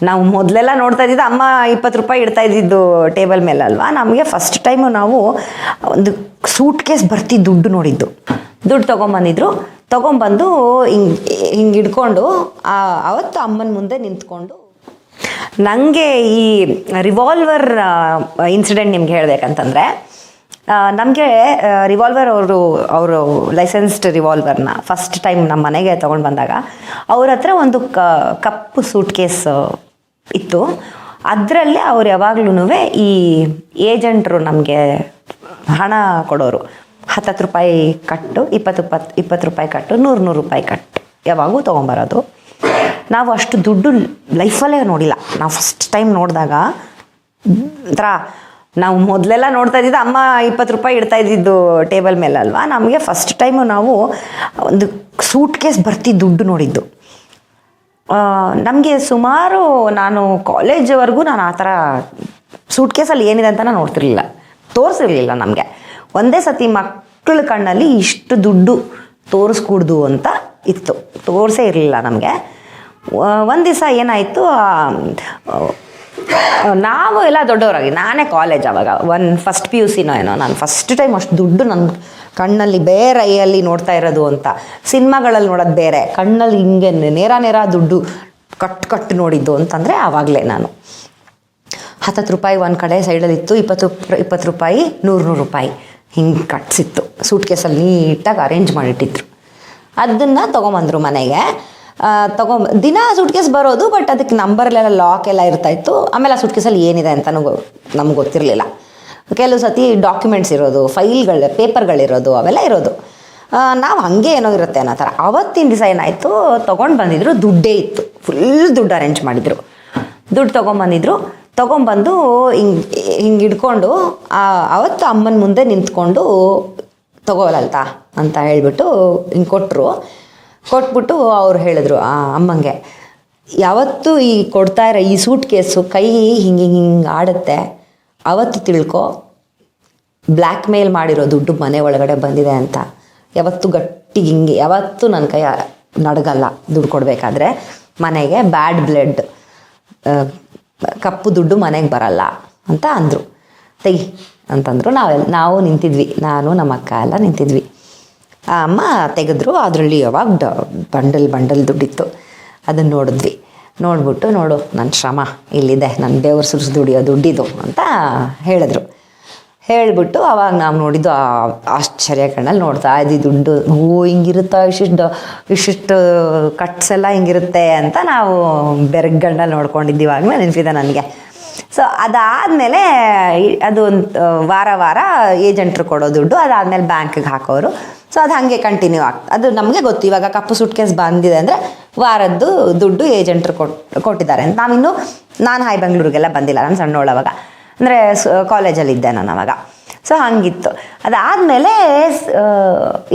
ನಾವು ಮೊದಲೆಲ್ಲ ನೋಡ್ತಾ ಇದ್ದಿದ್ದು ಅಮ್ಮ 20 ರೂಪಾಯಿ ಇಡ್ತಾ ಇದ್ದಿದ್ದು ಟೇಬಲ್ ಮೇಲೆ ಅಲ್ವಾ. ನಮಗೆ ಫಸ್ಟ್ ಟೈಮು ನಾವು ಒಂದು ಸೂಟ್ ಕೇಸ್ ಬರ್ತಿ ದುಡ್ಡು ನೋಡಿದ್ದು. ದುಡ್ಡು ತೊಗೊಂಬಂದಿದ್ರು. ತೊಗೊಂಬಂದು ಹಿಂಗೆ ಹಿಡ್ಕೊಂಡು ಅವತ್ತು ಅಮ್ಮನ ಮುಂದೆ ನಿಂತ್ಕೊಂಡು ನನಗೆ ಈ ರಿವಾಲ್ವರ್ ಇನ್ಸಿಡೆಂಟ್ ನಿಮ್ಗೆ ಹೇಳಬೇಕಂತಂದರೆ, ನಮಗೆ ರಿವಾಲ್ವರ್ ಅವರು ಲೈಸೆನ್ಸ್ಡ್ ರಿವಾಲ್ವರ್ನ ಫಸ್ಟ್ ಟೈಮ್ ನಮ್ಮ ಮನೆಗೆ ತೊಗೊಂಡು ಬಂದಾಗ ಅವ್ರ ಹತ್ರ ಒಂದು ಕಪ್ಪು ಸೂಟ್ ಕೇಸ್ ಇತ್ತು. ಅದರಲ್ಲಿ ಅವ್ರು ಯಾವಾಗ್ಲೂ ಈ ಏಜೆಂಟ್ರು ನಮಗೆ ಹಣ ಕೊಡೋರು 10 ರೂಪಾಯಿ ಕಟ್ಟು, 20 ರೂಪಾಯಿ ಕಟ್ಟು, 100 ರೂಪಾಯಿ ಕಟ್ಟು ಯಾವಾಗೂ ತೊಗೊಂಬರೋದು. ನಾವು ಅಷ್ಟು ದುಡ್ಡು ಲೈಫಲ್ಲೇ ನೋಡಿಲ್ಲ. ನಾವು ಫಸ್ಟ್ ಟೈಮ್ ನೋಡಿದಾಗ ಒಂಥರ, ನಾವು ಮೊದಲೆಲ್ಲ ನೋಡ್ತಾ ಇದ್ದಿದ್ದು ಅಮ್ಮ 20 ರೂಪಾಯಿ ಇಡ್ತಾ ಇದ್ದಿದ್ದು ಟೇಬಲ್ ಮೇಲೆ ಅಲ್ವಾ. ನಮಗೆ ಫಸ್ಟ್ ಟೈಮು ನಾವು ಒಂದು ಸೂಟ್ ಕೇಸ್ ಬರ್ತಿ ದುಡ್ಡು ನೋಡಿದ್ದು. ನಮಗೆ ಸುಮಾರು ನಾನು ಕಾಲೇಜ್ವರೆಗೂ ನಾನು ಆ ಥರ ಸೂಟ್ ಕೇಸಲ್ಲಿ ಏನಿದೆ ಅಂತ ನಾನು ನೋಡ್ತಿರ್ಲಿಲ್ಲ, ತೋರಿಸಿರ್ಲಿಲ್ಲ. ನಮಗೆ ಒಂದೇ ಸತಿ ಮಕ್ಕಳ ಕಣ್ಣಲ್ಲಿ ಇಷ್ಟು ದುಡ್ಡು ತೋರಿಸ್ಕೂಡ್ದು ಅಂತ ಇತ್ತು, ತೋರಿಸೇ ಇರಲಿಲ್ಲ ನಮಗೆ. ಒಂದು ದಿವಸ ಏನಾಯಿತು, ನಾವು ಎಲ್ಲ ದೊಡ್ಡವರಾಗಿ, ನಾನೇ ಕಾಲೇಜ್ ಆವಾಗ ಫಸ್ಟ್ PUC ಏನೋ, ನಾನು ಫಸ್ಟ್ ಟೈಮ್ ಅಷ್ಟು ದುಡ್ಡು ನನ್ನ ಕಣ್ಣಲ್ಲಿ ಬೇರೆ ಐಯಲ್ಲಿ ನೋಡ್ತಾ ಇರೋದು ಅಂತ. ಸಿನಿಮಾಗಳಲ್ಲಿ ನೋಡೋದು ಬೇರೆ, ಕಣ್ಣಲ್ಲಿ ಹಿಂಗೆ ನೇರ ದುಡ್ಡು ಕಟ್ಟು ನೋಡಿದ್ದು ಅಂತಂದರೆ ಆವಾಗಲೇ ನಾನು 10 ರೂಪಾಯಿ ಒಂದು ಕಡೆ ಸೈಡಲ್ಲಿತ್ತು, 20 ರೂಪಾಯಿ, 100 ರೂಪಾಯಿ ಹಿಂಗೆ ಕಟ್ಸಿತ್ತು. ಸೂಟ್ ಕೇಸಲ್ಲಿ ನೀಟಾಗಿ ಅರೇಂಜ್ ಮಾಡಿಟ್ಟಿದ್ರು. ಅದನ್ನು ತೊಗೊಂಬಂದರು ಮನೆಗೆ. ದಿನ ಸೂಟ್ ಕೇಸ್ ಬರೋದು, ಬಟ್ ಅದಕ್ಕೆ ನಂಬರ್ಲೆಲ್ಲ ಲಾಕ್ ಎಲ್ಲ ಇರ್ತಾಯಿತ್ತು. ಆಮೇಲೆ ಆ ಸೂಟ್ ಕೇಸಲ್ಲಿ ಏನಿದೆ ಅಂತ ನಮ್ಗೆ ಗೊತ್ತಿರಲಿಲ್ಲ. ಕೆಲವು ಸತಿ ಡಾಕ್ಯುಮೆಂಟ್ಸ್ ಇರೋದು, ಪೇಪರ್ಗಳಿರೋದು, ಅವೆಲ್ಲ ಇರೋದು. ನಾವು ಹಾಗೆ ಏನೋ ಇರುತ್ತೆ ಅನ್ನೋ ಥರ. ಅವತ್ತಿನ ದಿವಸ ಏನಾಯಿತು, ತೊಗೊಂಡು ಬಂದಿದ್ರು, ದುಡ್ಡೇ ಇತ್ತು, ಫುಲ್ ದುಡ್ಡು ಅರೇಂಜ್ ಮಾಡಿದರು. ದುಡ್ಡು ತೊಗೊಂಬಂದು ಹಿಂಗೆ ಹಿಡ್ಕೊಂಡು ಅವತ್ತು ಅಮ್ಮನ ಮುಂದೆ ನಿಂತ್ಕೊಂಡು ತೊಗೋಲಲ್ತ ಅಂತ ಹೇಳಿಬಿಟ್ಟು ಹಿಂಗೆ ಕೊಟ್ಬಿಟ್ಟು ಅವ್ರು ಹೇಳಿದ್ರು ಅಮ್ಮಂಗೆ, ಯಾವತ್ತು ಈ ಕೊಡ್ತಾ ಇರೋ ಈ ಸೂಟ್ ಕೇಸು ಕೈ ಹಿಂಗೆ ಆಡುತ್ತೆ, ಅವತ್ತು ತಿಳ್ಕೊ ಬ್ಲ್ಯಾಕ್ ಮೇಲ್ ಮಾಡಿರೋ ದುಡ್ಡು ಮನೆ ಒಳಗಡೆ ಬಂದಿದೆ ಅಂತ. ಯಾವತ್ತು ಗಟ್ಟಿಗೆ ಹಿಂಗೆ, ಯಾವತ್ತೂ ನನ್ನ ಕೈ ನಡಗಲ್ಲ ದುಡ್ಡು ಕೊಡಬೇಕಾದ್ರೆ. ಮನೆಗೆ ಬ್ಯಾಡ್ ಬ್ಲಡ್, ಕಪ್ಪು ದುಡ್ಡು ಮನೆಗೆ ಬರಲ್ಲ ಅಂತ ಅಂದರು. ತೆಗಿ ಅಂತಂದರು. ನಾವು ನಿಂತಿದ್ವಿ, ನಾನು ನಮ್ಮ ಅಕ್ಕ ಎಲ್ಲ ನಿಂತಿದ್ವಿ. ಆ ಅಮ್ಮ ತೆಗೆದ್ರು. ಅದರಲ್ಲಿ ಯಾವಾಗ ಬಂಡಲ್ ದುಡ್ಡಿತ್ತು. ಅದನ್ನು ನೋಡ್ಬಿಟ್ಟು ನೋಡು ನನ್ನ ಶ್ರಮ ಇಲ್ಲಿದೆ, ನನ್ನ ಬೆವರು ಸುರಿಸಿ ದುಡಿಯೋ ದುಡ್ಡಿದು ಅಂತ ಹೇಳಿಬಿಟ್ಟು ಅವಾಗ ನಾವು ನೋಡಿದ್ದು ಆಶ್ಚರ್ಯ ಕಣ್ಣಲ್ಲಿ ನೋಡ್ತಾ ಇದ್ವಿ. ದುಡ್ಡು ಹಿಂಗಿರುತ್ತಾ, ಇಷ್ಟಿಷ್ಟು ಕಟ್ಸೆಲ್ಲ ಹಿಂಗಿರುತ್ತೆ ಅಂತ ನಾವು ಬೆರಗಣ್ಣಲ್ಲಿ ನೋಡ್ಕೊಂಡಿದ್ದೀವಾಗಲೇ ನೆನಪಿದೆ ನನಗೆ. ಸೊ ಅದಾದಮೇಲೆ ಅದು ಒಂದು ವಾರ ಏಜೆಂಟ್ರು ಕೊಡೋ ದುಡ್ಡು, ಅದಾದಮೇಲೆ ಬ್ಯಾಂಕಿಗೆ ಹಾಕೋರು. ಸೊ ಅದು ಹಾಗೆ ಕಂಟಿನ್ಯೂ ಅದು ನಮಗೆ ಗೊತ್ತು. ಇವಾಗ ಕಪ್ಪು ಸೂಟ್ ಕೇಸ್ ಬಂದಿದೆ ಅಂದರೆ ವಾರದ್ದು ದುಡ್ಡು ಏಜೆಂಟ್ರು ಕೊಟ್ಟಿದ್ದಾರೆ ಅಂತ. ನಾನು ಹಾಯ್ ಬೆಂಗಳೂರಿಗೆಲ್ಲ ಬಂದಿಲ್ಲ, ನಾನು ಸಣ್ಣೋಳವಾಗ, ಅಂದರೆ ಕಾಲೇಜಲ್ಲಿದ್ದೆ ನಾನು ಅವಾಗ. ಸೊ ಹಂಗಿತ್ತು. ಅದಾದಮೇಲೆ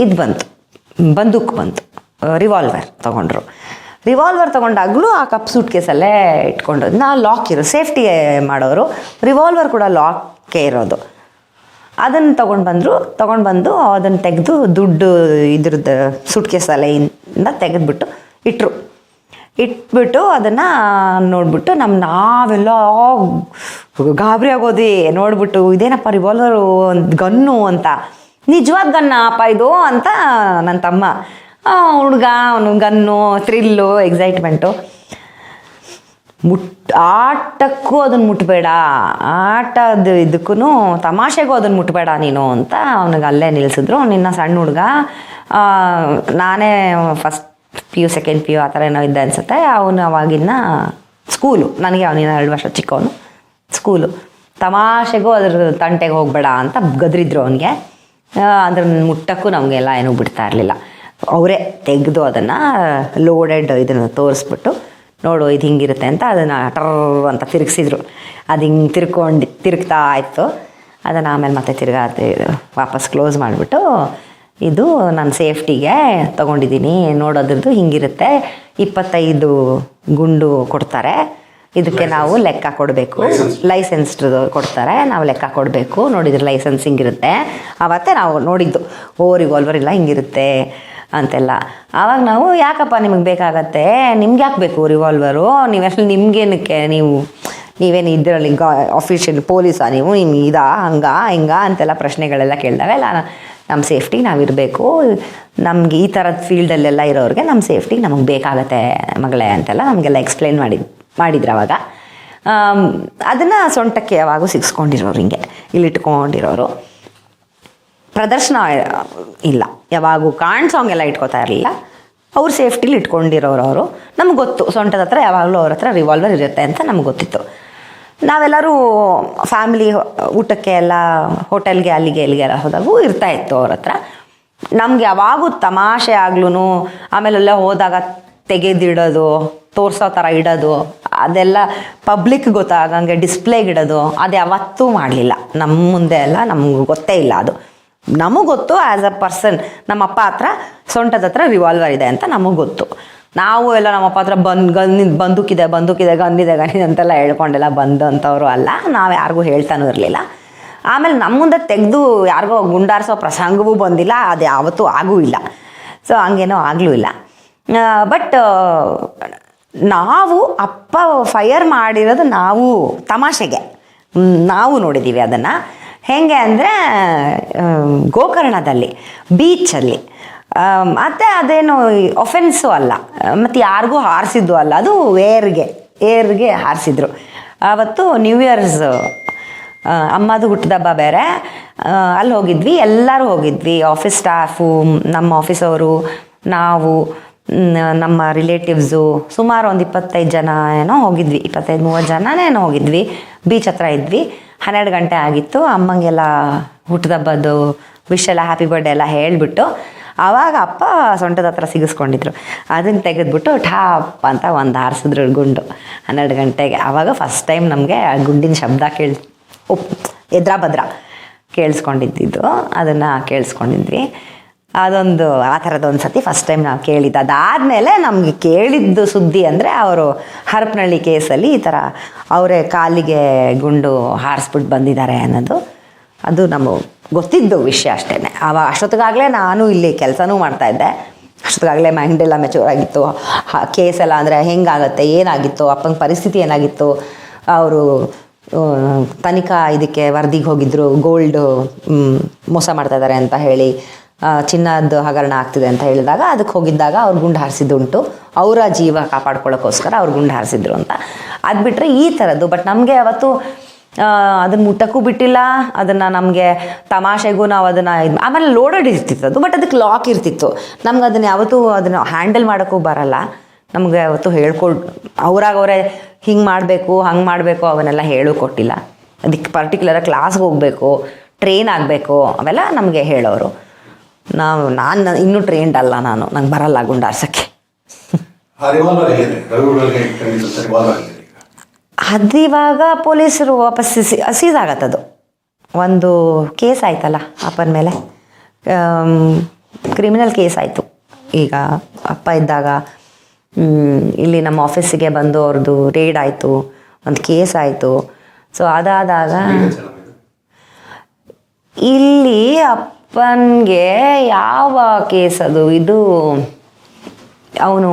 ಇದು ಬಂದೂಕು ಬಂತು, ರಿವಾಲ್ವರ್ ತೊಗೊಂಡ್ರು. ರಿವಾಲ್ವರ್ ತೊಗೊಂಡಾಗಲೂ ಆ ಕಪ್ ಸೂಟ್ ಕೇಸಲ್ಲೇ ಇಟ್ಕೊಂಡ್ರು. ಲಾಕ್ ಇರೋದು, ಸೇಫ್ಟಿ ಮಾಡೋರು. ರಿವಾಲ್ವರ್ ಕೂಡ ಲಾಕೇ ಇರೋದು. ಅದನ್ನು ತೊಗೊಂಡು ಅದನ್ನು ತೆಗೆದು ದುಡ್ಡು ಇದ್ರದ್ದು ಸೂಟ್ ಕೇಸಲ್ಲೇ ಇಂದ ತೆಗೆದ್ಬಿಟ್ಟು ಇಟ್ಬಿಟ್ಟು ಅದನ್ನು ನೋಡಿಬಿಟ್ಟು ನಾವೆಲ್ಲ ಗಾಬರಿ ಆಗೋದು ನೋಡಿಬಿಟ್ಟು, ಇದೇನಪ್ಪ ರಿವಾಲ್ವರು, ಗನ್ನು ಅಂತ. ನಿಜವಾದ ಗನ್ನಪ್ಪ ಇದು ಅಂತ ನನ್ನ ತಮ್ಮ. ಅವನು ಗನ್ನು, ಥ್ರಿಲ್ಲು, ಎಕ್ಸೈಟ್ಮೆಂಟು. ಆಟಕ್ಕೂ ಅದನ್ನು ಮುಟ್ಟಬೇಡ, ಆಟದ ಇದಕ್ಕೂ ತಮಾಷೆಗೂ ಅದನ್ನು ಮುಟ್ಟಬೇಡ ನೀನು ಅಂತ ಅವನಿಗೆ ಅಲ್ಲೇ ನಿಲ್ಲಿಸಿದ್ರು. ನಿನ್ನ ಸಣ್ಣ ಹುಡುಗ, ನಾನೇ ಫಸ್ಟ್ PU ಸೆಕೆಂಡ್ PU ಆ ಥರ ಏನೋ ಇದ್ದೆ ಅನಿಸುತ್ತೆ. ಅವನು ಅವಾಗಿನ ಸ್ಕೂಲು, ನನಗೆ ಅವನಿನ 2 ವರ್ಷ ಚಿಕ್ಕವನು. ಸ್ಕೂಲು ತಮಾಷೆಗೂ ಅದ್ರ ತಂಟೆಗೆ ಹೋಗಬೇಡ ಅಂತ ಗದ್ರಿದ್ರು ಅವನಿಗೆ. ಅದ್ರನ್ನ ಮುಟ್ಟಕ್ಕೂ ನಮಗೆಲ್ಲ ಏನೂ ಬಿಡ್ತಾ ಇರಲಿಲ್ಲ. ಅವರೇ ತೆಗೆದು ಅದನ್ನು ಲೋಡೆಡ್ ಇದನ್ನು ತೋರಿಸ್ಬಿಟ್ಟು, ನೋಡು ಇದು ಹಿಂಗಿರುತ್ತೆ ಅಂತ ಅದನ್ನು ಟರ್ ಅಂತ ತಿರುಗಿಸಿದ್ರು. ಅದು ಹಿಂಗೆ ತಿರುಗ್ತಾ ಇತ್ತು. ಅದನ್ನು ಆಮೇಲೆ ಮತ್ತೆ ವಾಪಸ್ ಕ್ಲೋಸ್ ಮಾಡಿಬಿಟ್ಟು, ಇದು ನನ್ನ ಸೇಫ್ಟಿಗೆ ತೊಗೊಂಡಿದ್ದೀನಿ, ನೋಡೋದ್ರದ್ದು ಹಿಂಗಿರುತ್ತೆ, 25 ಗುಂಡು ಕೊಡ್ತಾರೆ, ಇದಕ್ಕೆ ನಾವು ಲೆಕ್ಕ ಕೊಡಬೇಕು, ಲೈಸೆನ್ಸ್ಡ್ ಕೊಡ್ತಾರೆ, ನಾವು ಲೆಕ್ಕ ಕೊಡಬೇಕು, ನೋಡಿದ್ರೆ ಲೈಸೆನ್ಸ್ ಹಿಂಗಿರುತ್ತೆ. ಆವತ್ತೇ ನಾವು ನೋಡಿದ್ದು, ರಿವಾಲ್ವರ್ ಇಲ್ಲ ಹಿಂಗಿರುತ್ತೆ, ಅಂತೆಲ್ಲ. ಆವಾಗ ನಾವು ಯಾಕಪ್ಪ ನಿಮಗೆ ಬೇಕಾಗತ್ತೆ, ನಿಮ್ಗೆ ಯಾಕೆ ಬೇಕು ರಿವಾಲ್ವರು, ನೀವೆಷ್ಟು ನಿಮ್ಗೇನಕ್ಕೆ, ನೀವೇನು ಇದರಲ್ಲಿ ಆಫೀಷಿಯಲ್ ಪೊಲೀಸಾ ನೀವು, ನಿಮ್ಗೆ ಇದಾ ಹಿಂಗ ಅಂತೆಲ್ಲ ಪ್ರಶ್ನೆಗಳೆಲ್ಲ ಕೇಳಿದಾಗ ಇಲ್ಲ ನಮ್ಮ ಸೇಫ್ಟಿಗೆ ನಾವಿರಬೇಕು, ನಮ್ಗೆ ಈ ಥರದ ಫೀಲ್ಡಲ್ಲೆಲ್ಲ ಇರೋರಿಗೆ ನಮ್ಮ ಸೇಫ್ಟಿಗೆ ನಮಗೆ ಬೇಕಾಗತ್ತೆ ಮಗಳೇ ಅಂತೆಲ್ಲ ನಮಗೆಲ್ಲ ಎಕ್ಸ್ಪ್ಲೈನ್ ಮಾಡಿದ್ರು ಅವಾಗ. ಅದನ್ನು ಸೊಂಟಕ್ಕೆ ಯಾವಾಗೂ ಸಿಗಿಸ್ಕೊಂಡಿರೋರು, ಹಿಂಗೆ ಇಲ್ಲಿಟ್ಕೊಂಡಿರೋರು. ಪ್ರದರ್ಶನ ಇಲ್ಲ, ಯಾವಾಗೂ ಕಾಣಿಸೋಂಗೆಲ್ಲ ಇಟ್ಕೋತಾ ಇರಲಿಲ್ಲ. ಅವ್ರ ಸೇಫ್ಟಿಲಿ ಇಟ್ಕೊಂಡಿರೋರು ಅವರು. ನಮ್ಗೆ ಗೊತ್ತು ಸೊಂಟದ ಹತ್ರ ಯಾವಾಗಲೂ ಅವ್ರ ಹತ್ರ ರಿವಾಲ್ವರ್ ಇರುತ್ತೆ ಅಂತ ನಮ್ಗೆ ಗೊತ್ತಿತ್ತು. ನಾವೆಲ್ಲರೂ ಫ್ಯಾಮಿಲಿ ಊಟಕ್ಕೆ ಎಲ್ಲ ಹೋಟೆಲ್ಗೆ ಅಲ್ಲಿಗೆ ಎಲ್ಲ ಹೋದಾಗೂ ಇರ್ತಾಯಿತ್ತು ಅವ್ರ ಹತ್ರ. ನಮ್ಗೆ ಯಾವಾಗೂ ತಮಾಷೆ ಆಗ್ಲೂ ಆಮೇಲೆಲ್ಲ ಹೋದಾಗ ತೆಗೆದಿಡೋದು, ತೋರಿಸೋ ಥರ ಇಡೋದು, ಅದೆಲ್ಲ ಪಬ್ಲಿಕ್ ಗೊತ್ತಾಗಂಗೆ ಡಿಸ್ಪ್ಲೇಗೆ ಇಡೋದು ಅದು ಯಾವತ್ತೂ ಮಾಡಲಿಲ್ಲ. ನಮ್ಮ ಮುಂದೆ ಎಲ್ಲ ನಮ್ಗೆ ಗೊತ್ತೇ ಇಲ್ಲ. ಅದು ನಮಗೆ ಗೊತ್ತು ಆ್ಯಸ್ ಅ ಪರ್ಸನ್, ನಮ್ಮಪ್ಪ ಹತ್ರ ಸೊಂಟದ ಹತ್ರ ರಿವಾಲ್ವರ್ ಇದೆ ಅಂತ ನಮಗೆ ಗೊತ್ತು. ನಾವು ಎಲ್ಲ ನಮ್ಮಪ್ಪ ಹತ್ರ ಬಂದೂಕಿದೆ ಗನ್ನಿದೆ ಅಂತೆಲ್ಲ ಹೇಳ್ಕೊಂಡೆಲ್ಲ ಬಂದಂಥವ್ರು ಅಲ್ಲ. ನಾವು ಯಾರಿಗೂ ಹೇಳ್ತಾನೂ ಇರಲಿಲ್ಲ. ಆಮೇಲೆ ನಮ್ಮ ಮುಂದೆ ತೆಗೆದು ಯಾರಿಗೋ ಗುಂಡಾರಿಸೋ ಪ್ರಸಂಗವೂ ಬಂದಿಲ್ಲ, ಅದು ಯಾವತ್ತೂ ಆಗೂ ಇಲ್ಲ. ಸೊ ಹಂಗೇನೋ ಆಗಲೂ ಇಲ್ಲ. ಬಟ್ ನಾವು ಅಪ್ಪ ಫೈರ್ ಮಾಡಿರೋದು ನಾವು ತಮಾಷೆಗೆ ನಾವು ನೋಡಿದ್ದೀವಿ ಅದನ್ನು. ಹೇಗೆ ಅಂದರೆ ಗೋಕರ್ಣದಲ್ಲಿ ಬೀಚಲ್ಲಿ. ಮತ್ತು ಅದೇನು ಒಫೆನ್ಸು ಅಲ್ಲ, ಮತ್ತು ಯಾರಿಗೂ ಹಾರಿಸಿದ್ದು ಅಲ್ಲ, ಅದು ಏರ್ಗೆ ಹಾರಿಸಿದ್ರು. ಆವತ್ತು ನ್ಯೂ ಇಯರ್ಸ್ ಅಮ್ಮದು ಹುಟ್ಟಿದಬ್ಬ ಬೇರೆ. ಅಲ್ಲಿ ಹೋಗಿದ್ವಿ, ಎಲ್ಲರೂ ಹೋಗಿದ್ವಿ, ಆಫೀಸ್ ಸ್ಟಾಫು, ನಮ್ಮ ಆಫೀಸವರು, ನಾವು, ನಮ್ಮ ರಿಲೇಟಿವ್ಸು, ಸುಮಾರು ಒಂದು 25 ಜನ ಏನೋ ಹೋಗಿದ್ವಿ, 25-30 ಜನನೇನೋ ಹೋಗಿದ್ವಿ. ಬೀಚ್ ಹತ್ರ ಇದ್ವಿ. 12 ಗಂಟೆ ಆಗಿತ್ತು. ಅಮ್ಮಂಗೆಲ್ಲ ಹುಟ್ಟಿದಬ್ಬದ್ದು ವಿಶ್ ಎಲ್ಲ ಹ್ಯಾಪಿ ಬರ್ಡೇ ಎಲ್ಲ ಹೇಳಿಬಿಟ್ಟು ಆವಾಗ ಅಪ್ಪ ಸೊಂಟದ ಹತ್ರ ಸಿಗಿಸ್ಕೊಂಡಿದ್ರು. ಅದನ್ನು ತೆಗೆದ್ಬಿಟ್ಟು ಠಾಪ್ ಅಂತ ಒಂದು ಹಾರಿಸಿದ್ರು ಗುಂಡು 12 ಗಂಟೆಗೆ. ಆವಾಗ ಫಸ್ಟ್ ಟೈಮ್ ನಮಗೆ ಆ ಗುಂಡಿನ ಶಬ್ದ ಎದ್ರಾ ಭದ್ರ ಕೇಳಿಸ್ಕೊಂಡಿದ್ದು, ಅದನ್ನು ಕೇಳಿಸ್ಕೊಂಡಿದ್ವಿ. ಅದೊಂದು ಆ ಥರದೊಂದು ಸತಿ ಫಸ್ಟ್ ಟೈಮ್ ನಾವು ಕೇಳಿದ್ದು. ಅದಾದಮೇಲೆ ನಮಗೆ ಕೇಳಿದ್ದು ಸುದ್ದಿ ಅಂದರೆ ಅವರು ಹರಪನಹಳ್ಳಿ ಕೇಸಲ್ಲಿ ಈ ಥರ ಅವರೇ ಕಾಲಿಗೆ ಗುಂಡು ಹಾರಿಸ್ಬಿಟ್ಟು ಬಂದಿದ್ದಾರೆ ಅನ್ನೋದು. ಅದು ನಮಗೆ ಗೊತ್ತಿದ್ದು ವಿಷಯ ಅಷ್ಟೇ. ಅಷ್ಟೊತ್ತಿಗಾಗಲೇ ನಾನು ಇಲ್ಲಿ ಕೆಲಸನೂ ಮಾಡ್ತಾಯಿದ್ದೆ. ಅಷ್ಟೊತ್ತಿಗಾಗಲೇ ಮೈಂಡ್ ಎಲ್ಲ ಮೆಚೂರ್ ಆಗಿತ್ತು. ಕೇಸೆಲ್ಲ ಅಂದರೆ ಹೆಂಗಾಗತ್ತೆ, ಏನಾಗಿತ್ತು, ಅಪ್ಪನ ಪರಿಸ್ಥಿತಿ ಏನಾಗಿತ್ತು, ಅವರು ತನಿಖಾ ಇದಕ್ಕೆ ವರದಿಗೆ ಹೋಗಿದ್ದರು, ಗೋಲ್ಡು ಮೋಸ ಮಾಡ್ತಾಯಿದ್ದಾರೆ ಅಂತ ಹೇಳಿ, ಚಿನ್ನದ ಹಗರಣ ಆಗ್ತಿದೆ ಅಂತ ಹೇಳಿದಾಗ ಅದಕ್ಕೆ ಹೋಗಿದ್ದಾಗ ಅವ್ರು ಗುಂಡು ಹಾರಿಸಿದ್ದುಂಟು. ಅವರ ಜೀವ ಕಾಪಾಡ್ಕೊಳ್ಳೋಕ್ಕೋಸ್ಕರ ಅವ್ರು ಗುಂಡು ಹಾರಿಸಿದ್ರು ಅಂತ. ಅದು ಬಿಟ್ಟರೆ ಈ ಥರದ್ದು. ಬಟ್ ನಮಗೆ ಅವತ್ತು ಅದನ್ನು ಮುಟ್ಟಕ್ಕೂ ಬಿಟ್ಟಿಲ್ಲ. ಅದನ್ನು ನಮಗೆ ತಮಾಷೆಗೂ ನಾವು ಅದನ್ನು ಆಮೇಲೆ ಲೋಡೆಡ್ ಇರ್ತಿತ್ತು ಅದು. ಬಟ್ ಅದಕ್ಕೆ ಲಾಕ್ ಇರ್ತಿತ್ತು. ನಮ್ಗೆ ಅದನ್ನು ಯಾವತ್ತೂ ಅದನ್ನು ಹ್ಯಾಂಡಲ್ ಮಾಡೋಕ್ಕೂ ಬರಲ್ಲ. ನಮಗೆ ಯಾವತ್ತೂ ಅವರೇ ಹಿಂಗೆ ಮಾಡಬೇಕು ಹಂಗೆ ಮಾಡಬೇಕು ಅವನ್ನೆಲ್ಲ ಹೇಳೂ ಕೊಟ್ಟಿಲ್ಲ. ಅದಕ್ಕೆ ಪರ್ಟಿಕ್ಯುಲರಾಗಿ ಕ್ಲಾಸ್ಗೆ ಹೋಗಬೇಕು, ಟ್ರೈನ್ ಆಗಬೇಕು, ಅವೆಲ್ಲ ನಮಗೆ ಹೇಳೋರು. ನಾನು ಇನ್ನೂ ಟ್ರೈನ್ಡ್ ಅಲ್ಲ, ನಂಗೆ ಬರಲ್ಲ ಗುಂಡಾರ್ಸೋಕ್ಕೆ. ಅದು ಇವಾಗ ಪೊಲೀಸರು ವಾಪಸ್ ಸೀಸ್ ಆಗತ್ತದು. ಒಂದು ಕೇಸ್ ಆಯ್ತಲ್ಲ ಅಪ್ಪನ ಮೇಲೆ, ಕ್ರಿಮಿನಲ್ ಕೇಸ್ ಆಯಿತು. ಈಗ ಅಪ್ಪ ಇದ್ದಾಗ ಇಲ್ಲಿ ನಮ್ಮ ಆಫೀಸಿಗೆ ಬಂದು ಅವ್ರದ್ದು ರೇಡ್ ಆಯಿತು, ಒಂದು ಕೇಸ್ ಆಯಿತು. ಸೊ ಅದಾದಾಗ ಇಲ್ಲಿ ಅಪ್ಪನಿಗೆ ಯಾವ ಕೇಸ್ ಅದು, ಇದು ಅವನು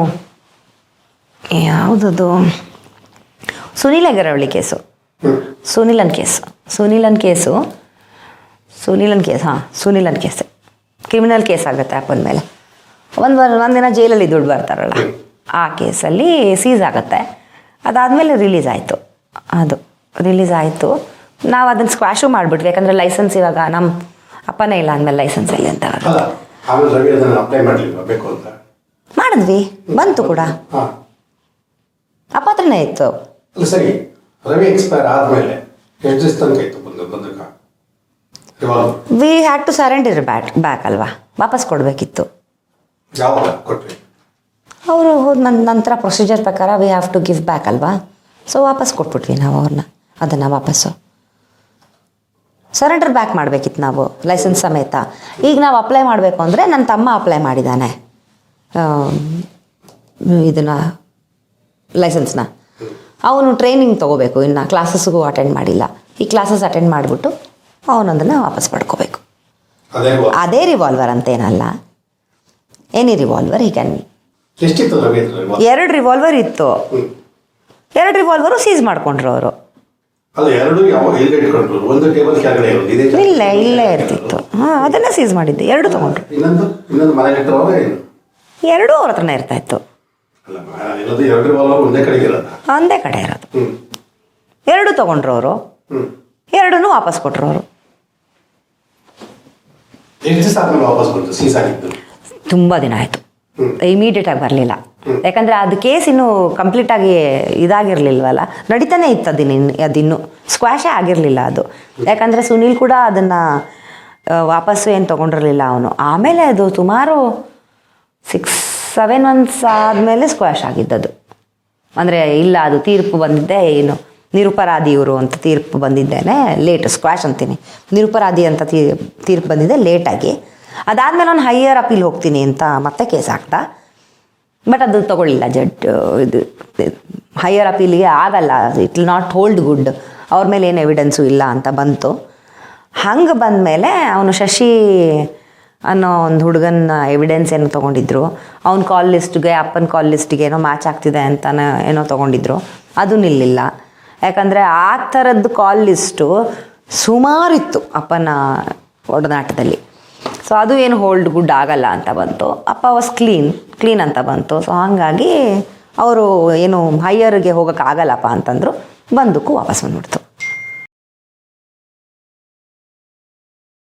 ಯಾವುದದು ಸುನೀಲ್ ಹೆಗರವಳ್ಳಿ ಕೇಸು, ಸುನೀಲನ್ ಕೇಸು ಕ್ರಿಮಿನಲ್ ಕೇಸ್ ಆಗುತ್ತೆ ಅಪ್ಪನ ಮೇಲೆ. ಒಂದಿನ ಜೈಲಲ್ಲಿ ದುಡ್ಡು ಬರ್ತಾರಲ್ಲ, ಆ ಕೇಸಲ್ಲಿ ಸೀಸ್ ಆಗುತ್ತೆ. ಅದಾದಮೇಲೆ ರಿಲೀಸ್ ಆಯಿತು. ನಾವು ಅದನ್ನು ಸ್ಕ್ವಾಶು ಮಾಡಿಬಿಟ್ವಿ. ಯಾಕಂದರೆ ಲೈಸೆನ್ಸ್ ಇವಾಗ ನಮ್ಮ ಅಪ್ಪನೇ ಇಲ್ಲ ಅಂದಮೇಲೆ ಲೈಸೆನ್ಸ್ ಇಲ್ಲ ಅಂತ ಮಾಡಿದ್ವಿ. ಬಂತು ಕೂಡ, ಅಪ್ಪ ಹತ್ರನೇ ಇತ್ತು. ಸರಿ, ರವಿ ಎಕ್ಸ್ಪೈರ್ ಆದಮೇಲೆ ಎಷ್ಟು ದಿವಸ ತನಕ ಇತ್ತು ಬಂದಕ್ಕ? We had to surrender back ಅಲ್ವಾ, ವಾಪಸ್ ಕೊಡಬೇಕಿತ್ತು. ಯಾವಾಗ ಕೊಟ್ರಿ? ಅವರು ಹೋದ ನಂತರ ಪ್ರೊಸೀಜರ್ ಪ್ರಕಾರ we have to give back ಅಲ್ವಾ. ಸೊ ವಾಪಸ್ ಕೊಟ್ಬಿಟ್ವಿ ನಾವು ಅದನ್ನು ವಾಪಸ್ಸು ಸರೆಂಡರ್ ಬ್ಯಾಕ್ ಮಾಡಬೇಕಿತ್ತು ನಾವು, ಲೈಸೆನ್ಸ್ ಸಮೇತ. ಈಗ ನಾವು ಅಪ್ಲೈ ಮಾಡಬೇಕು ಅಂದರೆ ನನ್ನ ತಮ್ಮ ಅಪ್ಲೈ ಮಾಡಿದ್ದಾನೆ ಇದನ್ನು, ಲೈಸೆನ್ಸ್ನ. ಅವನು ಟ್ರೈನಿಂಗ್ ತೊಗೋಬೇಕು, ಇನ್ನು ಕ್ಲಾಸಸ್ಗೂ ಅಟೆಂಡ್ ಮಾಡಿಲ್ಲ. ಈ ಕ್ಲಾಸಸ್ ಅಟೆಂಡ್ ಮಾಡಿಬಿಟ್ಟು ಅವನೊಂದನ್ನು ವಾಪಸ್ ಪಡ್ಕೋಬೇಕು. ಅದೇ ರಿವಾಲ್ವರ್ ಅಂತೇನಲ್ಲ, ಎನಿ ರಿವಾಲ್ವರ್ ಈ ಕ್ಯಾನ್. ಎಷ್ಟಿತ್ತು ರವಿ ಹತ್ರ? 2 ರಿವಾಲ್ವರ್ ಇತ್ತು. 2 ರಿವಾಲ್ವರು ಸೀಸ್ ಮಾಡ್ಕೊಂಡ್ರು ಅವರು. ಅಲ್ಲ, ಎರಡು ಯಾವ ಎಲ್ಲಿ ಇಟ್ಕೊಂಡ್ರು? ಒಂದು ಟೇಬಲ್ ಕೆಳಗಡೆ ಇರೋದು ಇದೇ ತರ? ಇಲ್ಲೇ ಇರ್ತಿತ್ತು. ಅದನ್ನೇ ಸೀಸ್ ಮಾಡಿದ್ದೆ. 2 ತಗೊಂಡ್ರು. ಇನ್ನೊಂದು ಮನೆಗೆ ಇಟ್ಟವಾಗ ಏನು? 2 ಅವ್ರ ಹತ್ರನೇ ಇರ್ತಾ ಇತ್ತು. ಅಲ್ಲ, ಇರೋದು 2 ರಿವಾಲ್ವರ್ ಒಂದೇ ಕಡೆಗೆ ಇರೋದ? ಒಂದೇ ಕಡೆ ಇರೋದು. 2 ತಗೊಂಡ್ರು ಅವರು. 2 ವಾಪಸ್ ಕೊಟ್ರು ಅವರು. ಎಷ್ಟು ದಿವಸ ಆದ್ಮೇಲೆ ವಾಪಸ್ ಕೊಡ್ತು ಸೀಸ್ ಆಗಿದ್ದು? ತುಂಬ ದಿನ ಆಯಿತು. ಇಮಿಡಿಯೇಟಾಗಿ ಬರಲಿಲ್ಲ. ಯಾಕಂದರೆ ಅದು ಕೇಸ್ ಇನ್ನೂ ಕಂಪ್ಲೀಟಾಗಿ ಇದಾಗಿರಲಿಲ್ವಲ್ಲ, ನಡೀತಾನೆ ಇತ್ತು ಅದಿನ್ನೂ ಸ್ಕ್ವಾಶೇ ಆಗಿರಲಿಲ್ಲ ಅದು. ಯಾಕಂದರೆ ಸುನೀಲ್ ಕೂಡ ಅದನ್ನು ವಾಪಸ್ಸು ಏನು ತೊಗೊಂಡಿರಲಿಲ್ಲ ಅವನು. ಆಮೇಲೆ ಅದು ಸುಮಾರು 6-7 ಮಂತ್ಸ್ ಆದಮೇಲೆ ಸ್ಕ್ವಾಶ್ ಆಗಿದ್ದದು. ಅಂದರೆ ಇಲ್ಲ, ಅದು ತೀರ್ಪು ಬಂದಿದ್ದೆ ಏನು ನಿರಪರಾಧಿ ಇವರು ಅಂತ ತೀರ್ಪು ಬಂದಿದ್ದೇನೆ ಲೇಟ್. ಸ್ಕ್ವಾಶ್ ಅಂತೀನಿ, ನಿರಪರಾಧಿ ಅಂತ ತೀರ್ಪು ಬಂದಿದ್ದೆ ಲೇಟಾಗಿ. ಅದಾದಮೇಲೆ ನಾನು ಹೈಯರ್ ಅಪೀಲ್ ಹೋಗ್ತೀನಿ ಅಂತ ಮತ್ತೆ ಕೇಸ್ ಹಾಕ್ತಾ. ಬಟ್ ಅದು ತೊಗೊಳ್ಳಿಲ್ಲ ಇದು ಹೈಯರ್ ಅಪೀಲಿಗೆ ಆಗಲ್ಲ, it will not hold good, ಅವ್ರ ಮೇಲೆ ಏನು ಎವಿಡೆನ್ಸು ಇಲ್ಲ ಅಂತ ಬಂತು. ಹಂಗೆ ಬಂದಮೇಲೆ ಅವನು ಶಶಿ ಅನ್ನೋ ಒಂದು ಹುಡುಗನ ಎವಿಡೆನ್ಸ್ ಏನೋ ತೊಗೊಂಡಿದ್ರು. ಅವ್ನ ಕಾಲ್ ಲಿಸ್ಟ್ಗೆ, ಅಪ್ಪನ ಕಾಲ್ ಲಿಸ್ಟಿಗೆ ಏನೋ ಮ್ಯಾಚ್ ಆಗ್ತಿದೆ ಅಂತ ಏನೋ ತೊಗೊಂಡಿದ್ರು. ಅದು ನಿಲ್ಲಿಲ್ಲ. ಯಾಕಂದರೆ ಆ ಥರದ್ದು ಕಾಲ್ ಲಿಸ್ಟು ಸುಮಾರಿತ್ತು ಅಪ್ಪನ ಒಡನಾಟದಲ್ಲಿ. ಸೊ ಅದು ಏನು ಹೋಲ್ಡ್ ಗುಡ್ ಆಗಲ್ಲ ಅಂತ ಬಂತು. ಅಪ್ಪ ವಾಸ್ ಕ್ಲೀನ್ ಅಂತ ಬಂತು. ಸೊ ಹಾಗಾಗಿ ಅವರು ಏನು ಹೈಯರ್ಗೆ ಹೋಗೋಕ್ಕಾಗಲ್ಲಪ್ಪ ಅಂತಂದರು. ಬಂದಕ್ಕೂ ವಾಪಸ್ ಬಂದ್ಬಿಡ್ತು.